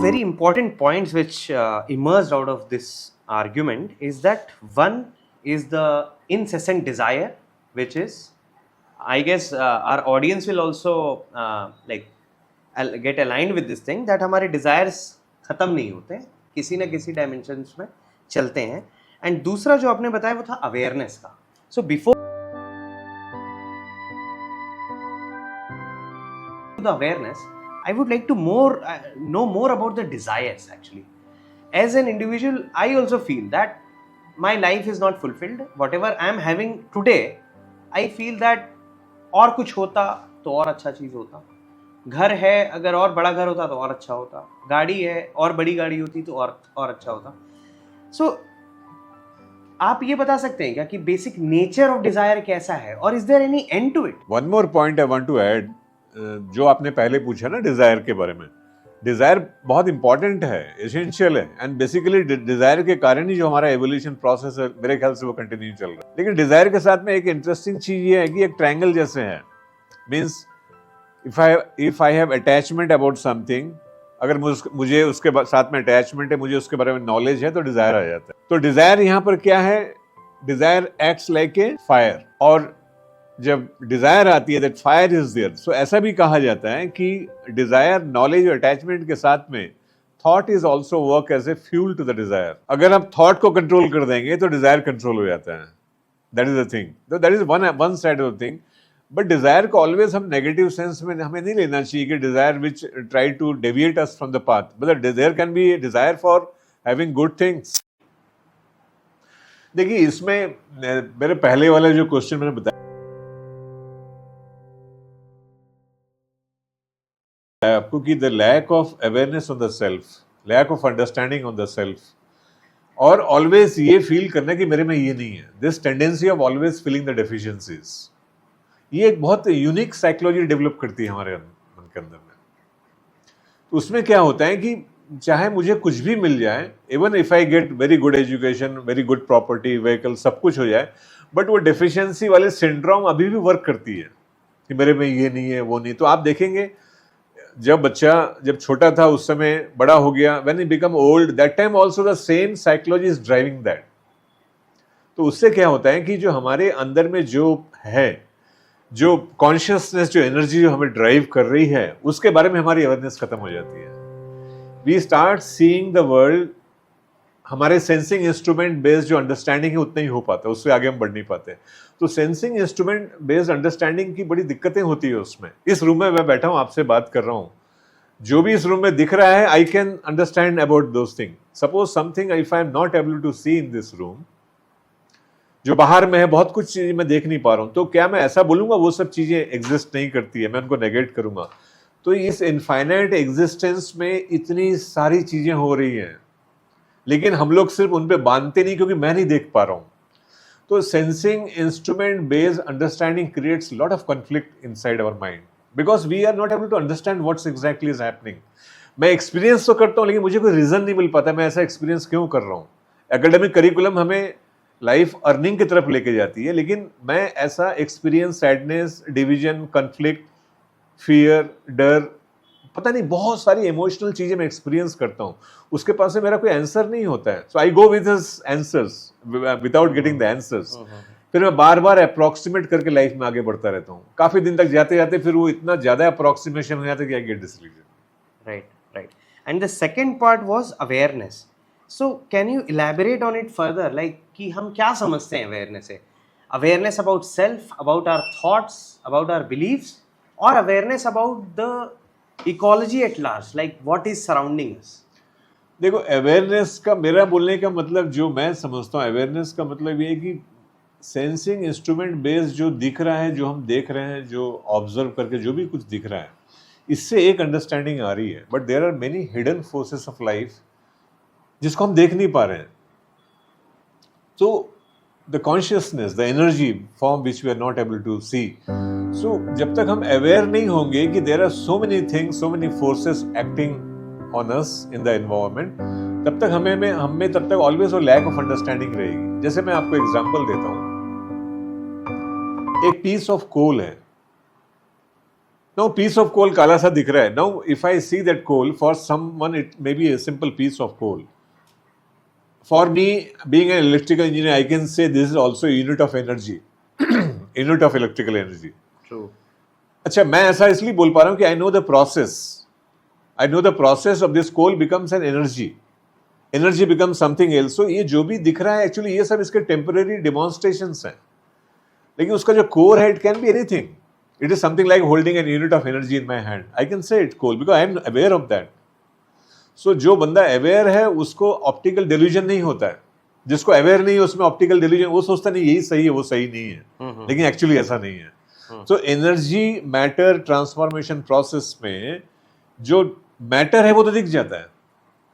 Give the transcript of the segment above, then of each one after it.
very important points which emerged out of this argument is that one is the incessant desire, which is, I guess, our audience will also get aligned with this thing, that हमारे desires खत्म नहीं होते, किसी न किसी dimensions में चलते हैं. एंड दूसरा जो आपने बताया वो था awareness का. So before the awareness, I would like to know more about the desires actually. As an individual, I also feel that my life is not fulfilled. Whatever I am having today, I feel that और कुछ होता तो और अच्छा चीज़ होता. घर है, अगर और बड़ा घर होता तो और अच्छा होता. गाड़ी है, और बड़ी गाड़ी होती तो और अच्छा होता. So आप ये बता सकते हैं क्या कि बेसिक नेचर ऑफ डिजायर कैसा है, और is there any end to it? One more point I want to add, जो आपने पहले पूछा ना डिजायर के बारे में. डिजायर बहुत इंपॉर्टेंट है, एसेंशियल है, एंड बेसिकली डिजायर के कारण ही जो हमारा एवोल्यूशन प्रोसेस है, मेरे ख्याल से वो कंटिन्यू चल रहा है. लेकिन डिजायर के साथ में एक इंटरेस्टिंग चीज ये है कि एक ट्रायंगल जैसे है. Means if I have attachment about something, अगर मुझे उसके साथ में अटैचमेंट है, मुझे उसके बारे में नॉलेज है, तो डिजायर आ जाता है. तो डिजायर यहाँ पर क्या है? Desire acts like a fire, और जब डिजायर आती है that fire is there. So ऐसा भी कहा जाता है कि डिजायर, नॉलेज और अटैचमेंट के साथ में thought is also work as a fuel to the desire. अगर आप थॉट को कंट्रोल कर देंगे तो डिजायर कंट्रोल हो जाता है. That is the thing. That is one side of thing. But desire को ऑलवेज हम नेगेटिव सेंस में हमें नहीं लेना चाहिए कि desire which try to deviate us from the path. But there can be desire for having good things. देखिए, इसमें मेरे पहले वाला जो क्वेश्चन मैंने बताया आपको कि the lack of awareness on the self, lack of understanding on the self, और ऑलवेज ये फील करना कि मेरे में ये नहीं है, this tendency of always feeling the deficiencies, ये एक बहुत यूनिक साइकोलॉजी डेवलप करती है हमारे मन के अंदर में. तो उसमें क्या होता है कि चाहे मुझे कुछ भी मिल जाए, even if I get very good education, very good property, vehicle, सब कुछ हो जाए, बट वो डेफिशिएंसी वाले सिंड्रोम अभी भी वर्क करती है कि मेरे में ये नहीं है, वो नहीं. तो आप देखेंगे जब बच्चा जब छोटा था उस समय बड़ा हो गया, when he become old, that time also the same psychology is driving that. तो उससे क्या होता है कि जो हमारे अंदर में जो है, जो कॉन्शियसनेस, जो एनर्जी जो हमें ड्राइव कर रही है, उसके बारे में हमारी अवेयरनेस खत्म हो जाती है. We start seeing the world, हमारे सेंसिंग इंस्ट्रूमेंट बेस्ड जो अंडरस्टैंडिंग है उतना ही हो पाता है, उससे आगे हम बढ़ नहीं पाते. तो सेंसिंग इंस्ट्रूमेंट बेस्ड अंडरस्टैंडिंग की बड़ी दिक्कतें होती है उसमें. इस रूम में मैं बैठा हूं, आपसे बात कर रहा हूं, जो भी इस रूम में दिख रहा है, I can understand about those thing. Suppose something if I am not able to see in this room, जो बाहर में है, बहुत कुछ चीजें मैं देख नहीं पा रहा हूं, तो क्या मैं ऐसा बोलूंगा वो सब चीजें एग्जिस्ट नहीं करती है, मैं उनको नेगेट करूंगा? तो इस इनफाइनाइट एग्जिस्टेंस में इतनी सारी चीजें हो रही हैं, लेकिन हम लोग सिर्फ उन पे बांधते नहीं क्योंकि मैं नहीं देख पा रहा हूं. तो sensing instrument based understanding creates lot of conflict inside our mind, because we are not able to understand what's exactly is happening. मैं एक्सपीरियंस तो करता हूं, लेकिन मुझे कोई रीजन नहीं मिल पाता मैं ऐसा एक्सपीरियंस क्यों कर रहा हूं. एकेडमिक करिकुलम हमें लाइफ अर्निंग की तरफ लेके जाती है, लेकिन मैं ऐसा experience, sadness, division, conflict, fear, डर, पता नहीं बहुत सारी इमोशनल चीजें मैं एक्सपीरियंस करता हूं, उसके पास से मेरा कोई आंसर नहीं होता है. So I go with his answers without getting the answers. फिर मैं बार बार अप्रोक्सीमेट करके लाइफ में आगे बढ़ता रहता हूं. काफी दिन तक जाते जाते फिर वो इतना ज्यादा अप्रोक्सीमेशन हो जाता है कि I get disillusion. Right. And the second part was awareness. So can you elaborate on it further, like कि हम क्या समझते हैं अवेयरनेस से? Awareness about self, about our thoughts, about our beliefs, और awareness about the ecology at large, like what is surrounding us? देखो, awareness का मेरा बोलने का मतलब, जो मैं समझता हूँ अवेयरनेस का मतलब ये है कि सेंसिंग इंस्ट्रूमेंट बेस्ड जो दिख रहा है, जो हम देख रहे हैं, जो ऑब्जर्व करके जो भी कुछ दिख रहा है, इससे एक अंडरस्टैंडिंग आ रही है. But there are many hidden forces of life जिसको हम देख नहीं पा रहे हैं. तो the consciousness, the energy form which we are not able to see. So जब तक हम अवेयर नहीं होंगे कि there are so many things, so many forces acting on us in the environment, तब तक हमें तब तक ऑलवेज वो लैक ऑफ अंडरस्टैंडिंग रहेगी. जैसे मैं आपको एग्जांपल देता हूं, एक पीस ऑफ कोल है, Now piece of coal काला सा दिख रहा है. Now if I see that coal, for someone it may be a simple piece of coal. For me, being an electrical engineer, I can say this is also a unit of energy, unit of electrical energy. True. अच्छा, मैं ऐसा इसलिए बोल पा रहा हूँ कि I know the process. I know the process of this coal becomes an energy. Energy becomes something else. So ये जो भी दिख रहा है एक्चुअली ये सब इसके टेम्पररी डिमॉन्स्ट्रेशंस हैं. लेकिन उसका जो कोर है, it can be anything. It is something like holding an unit of energy in my hand. I can say it coal because I am aware of that. So जो बंदा aware है उसको optical delusion नहीं होता है. जिसको aware नहीं है उसमें ऑप्टिकल डिल्यूजन, वो सोचता नहीं यही सही है, वो सही नहीं है. लेकिन एक्चुअली ऐसा नहीं है. So energy matter transformation process में जो मैटर है वो तो दिख जाता है,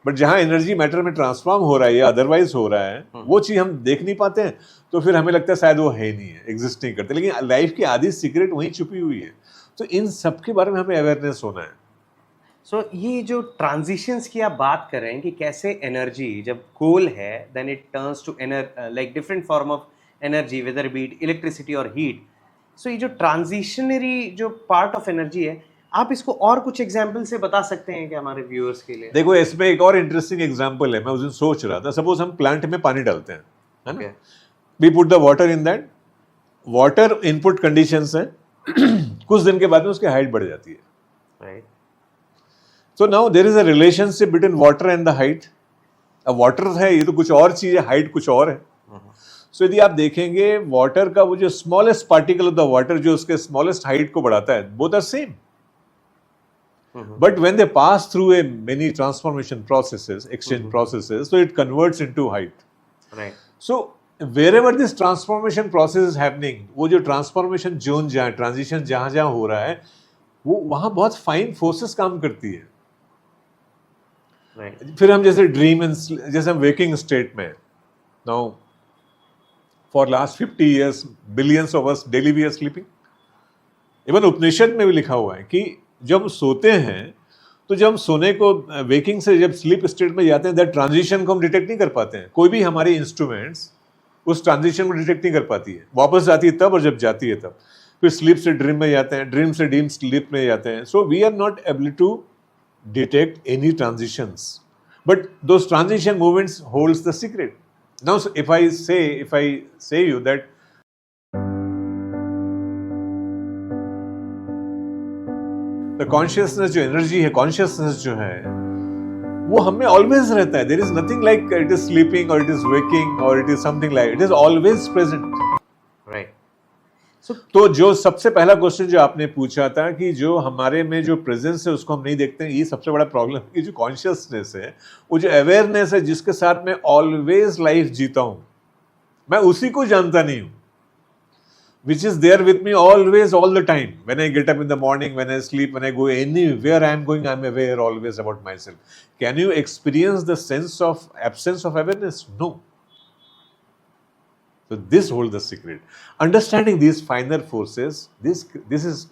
बट जहां एनर्जी मैटर में ट्रांसफॉर्म हो रहा है या अदरवाइज हो रहा है वो चीज हम देख नहीं पाते हैं. तो फिर हमें लगता है शायद वो है नहीं है, एग्जिस्ट नहीं करते. लेकिन लाइफ की आधी सीक्रेट वहीं छुपी हुई है. तो इन सब के बारे में हमें अवेयरनेस होना है. सो ये जो ट्रांजिशंस की आप बात कर रहे हैं कि कैसे एनर्जी जब कोल है then it turns to like different form of energy, whether be it electricity और हीट. सो ये जो ट्रांजिशनरी जो पार्ट ऑफ एनर्जी है, आप इसको और कुछ एग्जाम्पल से बता सकते हैं क्या हमारे व्यूअर्स के लिए? देखो इसमें एक और इंटरेस्टिंग एग्जांपल है. मैं उस दिन सोच रहा था, सपोज हम प्लांट में पानी डालते हैं, है ना? We put the water in that. Water input conditions है. कुछ दिन के बाद में उसकी हाइट बढ़ जाती है. Right. So now there is a relationship between water and the height. अब वाटर है ये तो कुछ और चीज है, हाइट कुछ और है. सो यदि आप देखेंगे वाटर का वो जो smallest particle of the water जो उसके स्मॉलेस्ट हाइट को बढ़ाता है, both are same. But when they pass through a many transformation processes, exchange processes, so it converts into height. Right. So wherever this transformation process is happening, वो जो transformation zone जहाँ transition जहाँ हो रहा है, वो वहाँ बहुत fine forces काम करती है. Right. फिर हम जैसे जैसे हम waking state में, now for last 50 years, billions of us daily we are sleeping. Even उपनिषद में भी लिखा हुआ है कि जब हम सोते हैं तो जब हम सोने को वेकिंग से जब स्लीप स्टेट में जाते हैं, दैट ट्रांजिशन को हम डिटेक्ट नहीं कर पाते हैं. कोई भी हमारे इंस्ट्रूमेंट्स उस ट्रांजिशन को डिटेक्ट नहीं कर पाती है. वापस जाती है तब और जब जाती है तब. फिर स्लीप से ड्रीम में जाते हैं, ड्रीम से डीप स्लीप में जाते हैं. So we are not able to detect any transitions, but those transition movements holds the secret. Now if I say you that the consciousness जो एनर्जी है, कॉन्शियसनेस जो है वो हमें ऑलवेज रहता है. There is nothing like it is sleeping और it is waking और it is something like, it is always present. Right. तो जो सबसे पहला क्वेश्चन जो आपने पूछा था कि जो हमारे में जो प्रेजेंस है उसको हम नहीं देखते हैं, ये सबसे बड़ा प्रॉब्लम है. जो कॉन्शियसनेस है, वो जो अवेयरनेस है जिसके साथ मैं ऑलवेज लाइफ जीता हूं, मैं उसी को जानता नहीं हूं. Which is there with me always, all the time. When I get up in the morning, when I sleep, when I go anywhere I am going, I am aware always about myself. Can you experience the sense of absence of awareness? No. So this holds the secret. Understanding these finer forces, this is,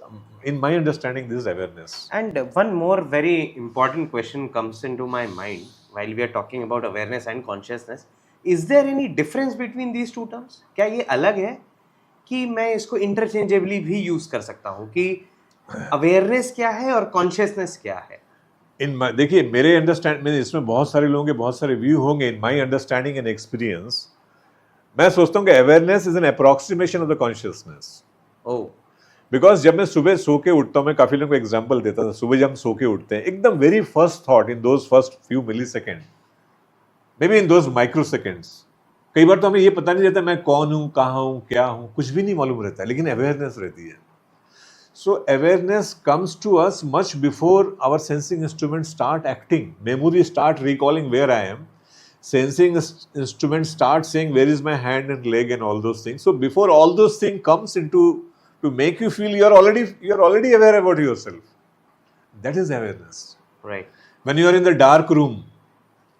in my understanding, this is awareness. And one more very important question comes into my mind while we are talking about awareness and consciousness. Is there any difference between these two terms? क्या ये अलग है कि मैं इसको interchangeably भी use कर सकता हूँ कि अवेयरनेस क्या है और कॉन्शियसनेस क्या है? देखिए मेरे अंडरस्टैंड में, इसमें बहुत सारे लोगों के बहुत सारे व्यू होंगे. इन माई अंडरस्टैंडिंग एंड एक्सपीरियंस, मैं सोचता हूँ कि awareness is an approximation of the consciousness. Oh. Because जब मैं सुबह सो के उठता हूँ, मैं काफी लोगों को एग्जाम्पल देता था, सुबह जब हम सो के उठते हैं, एकदम very first thought in those first few millisecond, maybe in those microseconds, कई बार तो हमें ये पता नहीं रहता मैं कौन हूँ, कहाँ हूँ, क्या हूँ, कुछ भी नहीं मालूम रहता है, लेकिन अवेयरनेस रहती है. So awareness comes to us much before our sensing instrument start acting. Memory start recalling where I am. Sensing instrument start saying where is my hand and leg and all those things. So before all those things comes into to make you feel you're already aware about yourself. That is awareness. Right. When you are in the dark room,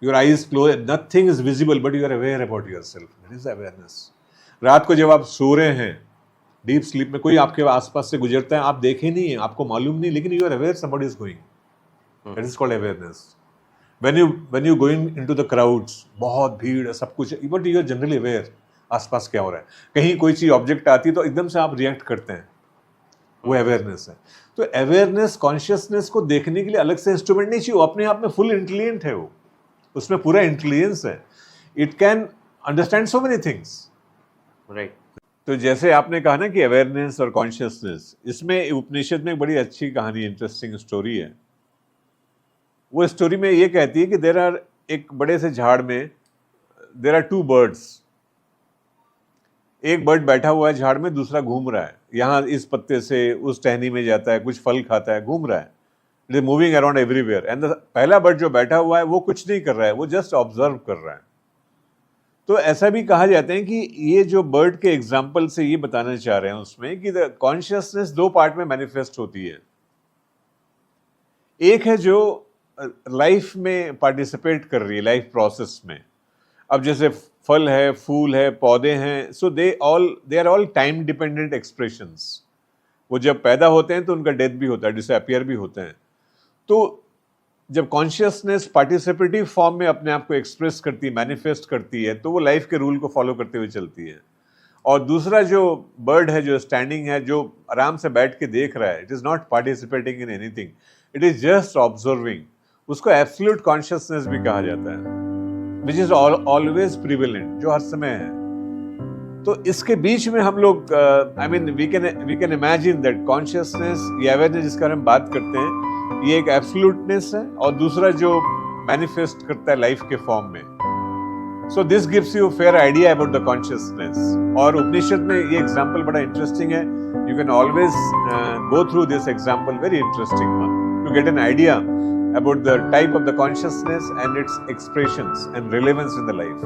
your eyes closed, nothing is visible, but you are aware about yourself. That is awareness. रात को जब आप सो रहे हैं, deep sleep में कोई आपके आसपास से गुजरता है, आप देखे नहीं है, आपको मालूम नहीं, लेकिन you are aware somebody is going. That is called awareness. When you going into the crowds, बहुत भीड़ है, सब कुछ है, but you are generally aware आसपास क्या हो रहा है. कहीं कोई चीज ऑब्जेक्ट आती है तो एकदम से आप रिएक्ट करते हैं, वो अवेयरनेस है. तो अवेयरनेस कॉन्शियसनेस को देखने के लिए अलग से इंस्ट्रूमेंट नहीं चाहिए, वो अपने आप में फुल इंटेलिजेंट है, वो उसमें पूरा इंटेलिजेंस है, it can understand so many things. Right. तो जैसे आपने कहा ना कि अवेयरनेस और कॉन्शियसनेस, इसमें उपनिषद में एक बड़ी अच्छी कहानी, इंटरेस्टिंग स्टोरी है। वो स्टोरी में ये कहती है कि देर आर, एक बड़े से झाड़ में देर आर टू बर्ड्स, एक बर्ड बैठा हुआ है झाड़ में, दूसरा घूम रहा है, यहाँ इस पत्ते से उस टहनी में जाता है, कुछ फल खाता है, घूम रहा है, it is moving around everywhere. And पहला बर्ड जो बैठा हुआ है वो कुछ नहीं कर रहा है, वो जस्ट ऑब्जर्व कर रहा है। तो ऐसा भी कहा जाता है कि ये जो बर्ड के एग्जाम्पल से ये बताना चाह रहे हैं उसमें कि कॉन्शियसनेस दो पार्ट में मैनिफेस्ट होती है। एक है जो लाइफ में पार्टिसिपेट कर रही है, लाइफ प्रोसेस में। अब जैसे फल है, फूल है, पौधे हैं, so they are all time dependent expressions. वो जब पैदा होते हैं तो उनका डेथ भी होता है, डिसअपियर भी होते हैं। तो जब कॉन्शियसनेस पार्टिसिपेटिव फॉर्म में अपने आप को एक्सप्रेस करती है, मैनिफेस्ट करती है, तो वो लाइफ के रूल को फॉलो करते हुए चलती है। और दूसरा जो बर्ड है, जो स्टैंडिंग है, जो आराम से बैठ के देख रहा है, it is not participating in anything, it is just observing, उसको एब्सोल्यूट कॉन्शियसनेस भी कहा जाता है, विच इज ऑलवेज प्रिवेलेंट, जो हर समय है। तो इसके बीच में हम लोग I mean we can imagine that consciousness, ये अवेयरनेस जिसका हम बात करते हैं, ये एक एब्सोल्यूटनेस है, और दूसरा जो मैनिफेस्ट करता है लाइफ के फॉर्म में। So this gives you fair idea about the consciousness. और उपनिषद में ये एग्जाम्पल बड़ा इंटरेस्टिंग है, you can always go through this example, very interesting one, to get an idea about the type of the consciousness and its expressions and relevance in the life.